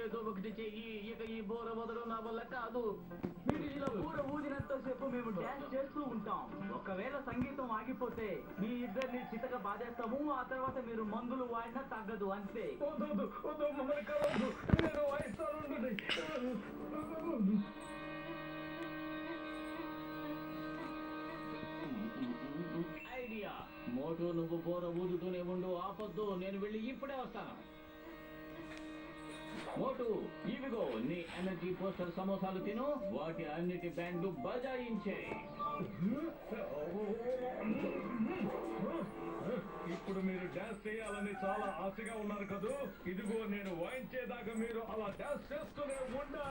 ఏదో ఒకటి చెయ్యి. ఇక ఈ బోర వదలడం నా వల్ల కాదు. మీరు ఇలా బూర ఊదినంత సేపు మేము డాన్స్ చేస్తూ ఉంటాం. ఒకవేళ సంగీతం ఆగిపోతే మీ ఇద్దరిని చితక బాధేస్తాము. ఆ తర్వాత మీరు మందులు వాడినా తగ్గదు, అంతే. మమ్మల్ని కలవద్దు, నేను వాయిస్తాను. ఐడియా. మోటు నువ్వు బోర ఊదుతూనే ఉండు, ఆపొద్దు. నేను వెళ్ళి ఇప్పుడే వస్తాను. మోటు, ఇవిగో నీ ఎనర్జీ పోస్టర్ సమోసాలు తిను. వాటి అన్నిటి బ్యాండ్ బజాయించే. ఇప్పుడు మీరు డాన్స్ చేయాలని చాలా ఆశగా ఉన్నారు కదూ. ఇదిగో నేను వాయించేదాకా మీరు అలా డాన్స్ చేస్తూనే ఉండాలి.